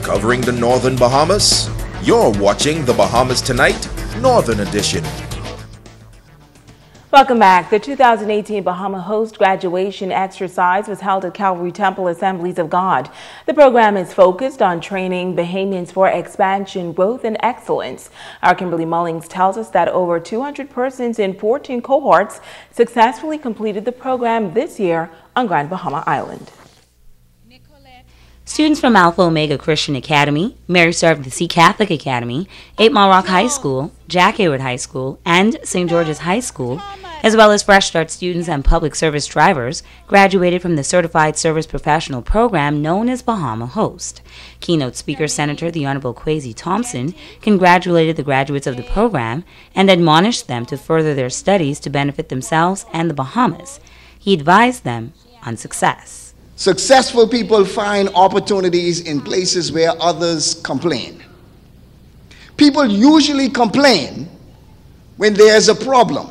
covering the Northern Bahamas. You're watching the Bahamas Tonight, Northern Edition. Welcome back. The 2018 Bahama Host graduation exercise was held at Calvary Temple Assemblies of God. The program is focused on training Bahamians for expansion, growth, and excellence. Our Kimberly Mullings tells us that over 200 persons in 14 cohorts successfully completed the program this year on Grand Bahama Island. Students from Alpha Omega Christian Academy, Mary Serve the Sea Catholic Academy, 8 Mile Rock High School, Jack Hayward High School, and St. George's High School, as well as Fresh Start students and public service drivers, graduated from the Certified Service Professional program known as Bahama Host. Keynote speaker Senator the Honorable Kwesi Thompson congratulated the graduates of the program and admonished them to further their studies to benefit themselves and the Bahamas. He advised them on success. Successful people find opportunities in places where others complain. People usually complain when there's a problem,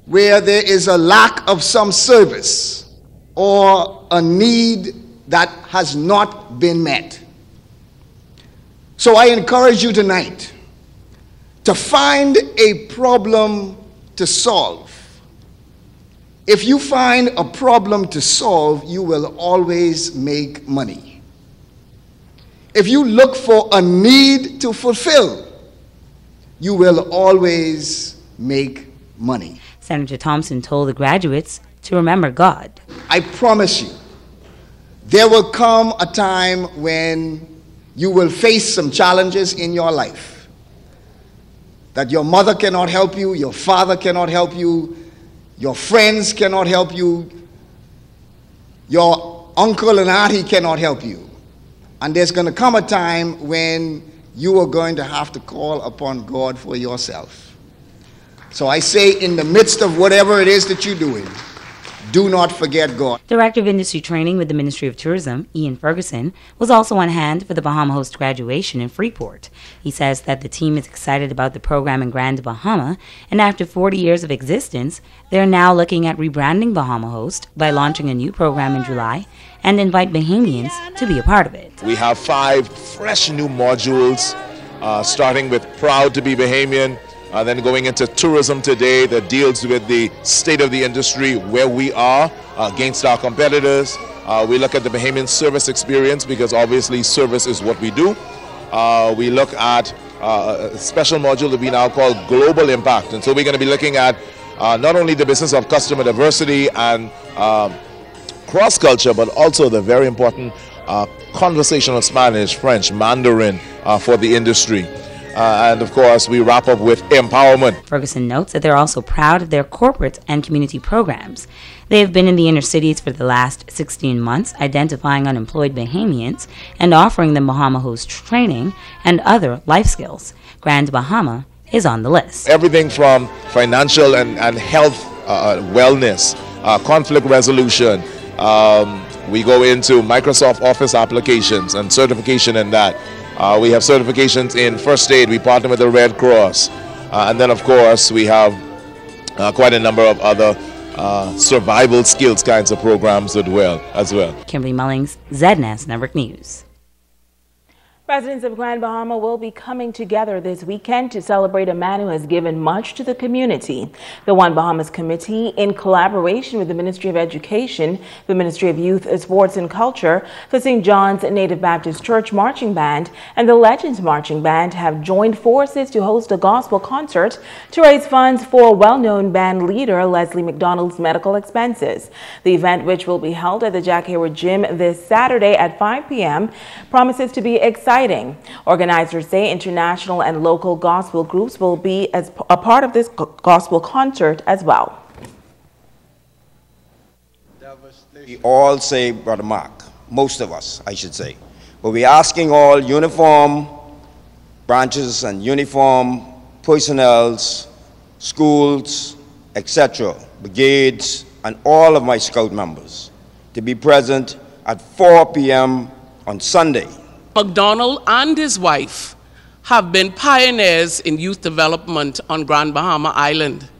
where there is a lack of some service or a need that has not been met. So I encourage you tonight to find a problem to solve. If you find a problem to solve, you will always make money. If you look for a need to fulfill, you will always make money. Senator Thompson told the graduates to remember God. I promise you, there will come a time when you will face some challenges in your life. That your mother cannot help you, your father cannot help you, your friends cannot help you, your uncle and auntie cannot help you. And there's going to come a time when you are going to have to call upon God for yourself. So I say, in the midst of whatever it is that you're doing, do not forget God. Director of Industry Training with the Ministry of Tourism, Ian Ferguson, was also on hand for the Bahama Host graduation in Freeport. He says that the team is excited about the program in Grand Bahama, and after 40 years of existence, they're now looking at rebranding Bahama Host by launching a new program in July and invite Bahamians to be a part of it. We have 5 fresh new modules, starting with Proud to be Bahamian, then going into tourism today that deals with the state of the industry, where we are against our competitors. We look at the Bahamian service experience, because obviously service is what we do. We look at a special module that we now call Global Impact. And so we're going to be looking at not only the business of customer diversity and cross-culture, but also the very important conversational Spanish, French, Mandarin for the industry. And of course, we wrap up with empowerment. Ferguson notes that they're also proud of their corporate and community programs. They have been in the inner cities for the last 16 months, identifying unemployed Bahamians and offering them Bahama Host training and other life skills. Grand Bahama is on the list. Everything from financial and health, wellness, conflict resolution. We go into Microsoft Office applications and certification in that. We have certifications in first aid. We partner with the Red Cross. And then, of course, we have quite a number of other survival skills kinds of programs as well. Kimberly Mullings, ZNS Network News. Residents of Grand Bahama will be coming together this weekend to celebrate a man who has given much to the community. The One Bahamas Committee, in collaboration with the Ministry of Education, the Ministry of Youth, Sports and Culture, the St. John's Native Baptist Church Marching Band, and the Legends Marching Band have joined forces to host a gospel concert to raise funds for well-known band leader Leslie McDonald's medical expenses. The event, which will be held at the Jack Hayward Gym this Saturday at 5 p.m., promises to be exciting. Organizers say international and local gospel groups will be as a part of this gospel concert as well. We all say, Brother Mark, most of us, I should say, but we're asking all uniform branches and uniform personnels, schools, etc., brigades, and all of my scout members to be present at 4 p.m. on Sunday. McDonald and his wife have been pioneers in youth development on Grand Bahama Island.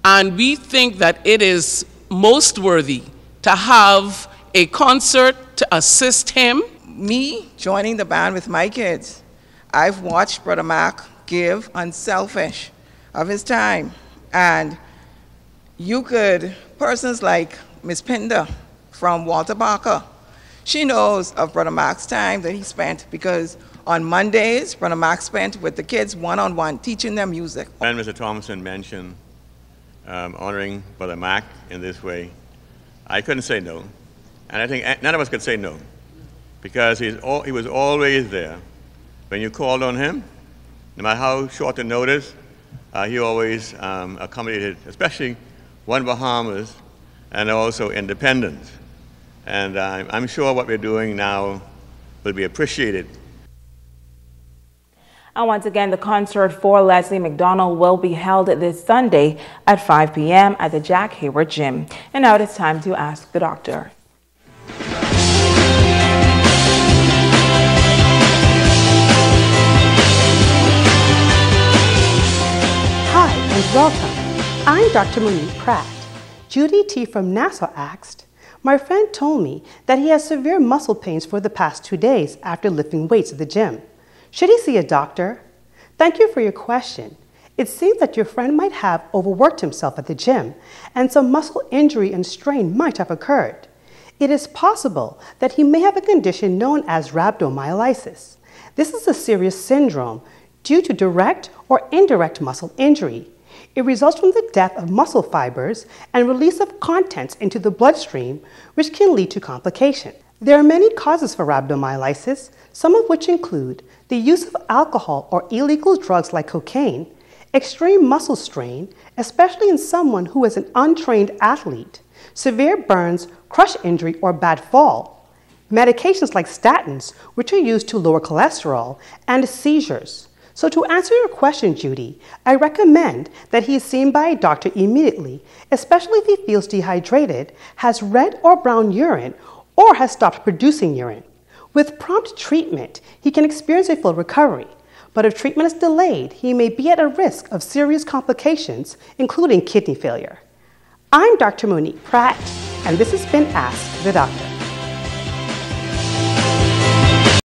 And we think that it is most worthy to have a concert to assist him. Me joining the band with my kids, I've watched Brother Mac give unselfish of his time. And persons like Miss Pinder from Walter Barker, she knows of Brother Mac's time that he spent, because on Mondays, Brother Mac spent with the kids one-on-one, teaching them music. And Mr. Thompson mentioned honoring Brother Mac in this way, I couldn't say no. And I think none of us could say no, because he was always there. When you called on him, no matter how short the notice, he always accommodated, especially One Bahamas and also Independence. And I'm sure what we're doing now will be appreciated. And once again, the concert for Leslie McDonald will be held this Sunday at 5 p.m. at the Jack Hayward Gym. And now it is time to ask the doctor. Hi and welcome. I'm Dr. Monique Pratt. Judy T. from Nassau asked, my friend told me that he has severe muscle pains for the past 2 days after lifting weights at the gym. Should he see a doctor? Thank you for your question. It seems that your friend might have overworked himself at the gym, and some muscle injury and strain might have occurred. It is possible that he may have a condition known as rhabdomyolysis. This is a serious syndrome due to direct or indirect muscle injury. It results from the death of muscle fibers and release of contents into the bloodstream, which can lead to complications. There are many causes for rhabdomyolysis, some of which include the use of alcohol or illegal drugs like cocaine, extreme muscle strain, especially in someone who is an untrained athlete, severe burns, crush injury, or bad fall, medications like statins, which are used to lower cholesterol, and seizures. So to answer your question, Judy, I recommend that he is seen by a doctor immediately, especially if he feels dehydrated, has red or brown urine, or has stopped producing urine. With prompt treatment, he can experience a full recovery. But if treatment is delayed, he may be at a risk of serious complications, including kidney failure. I'm Dr. Monique Pratt, and this has been Ask the Doctor.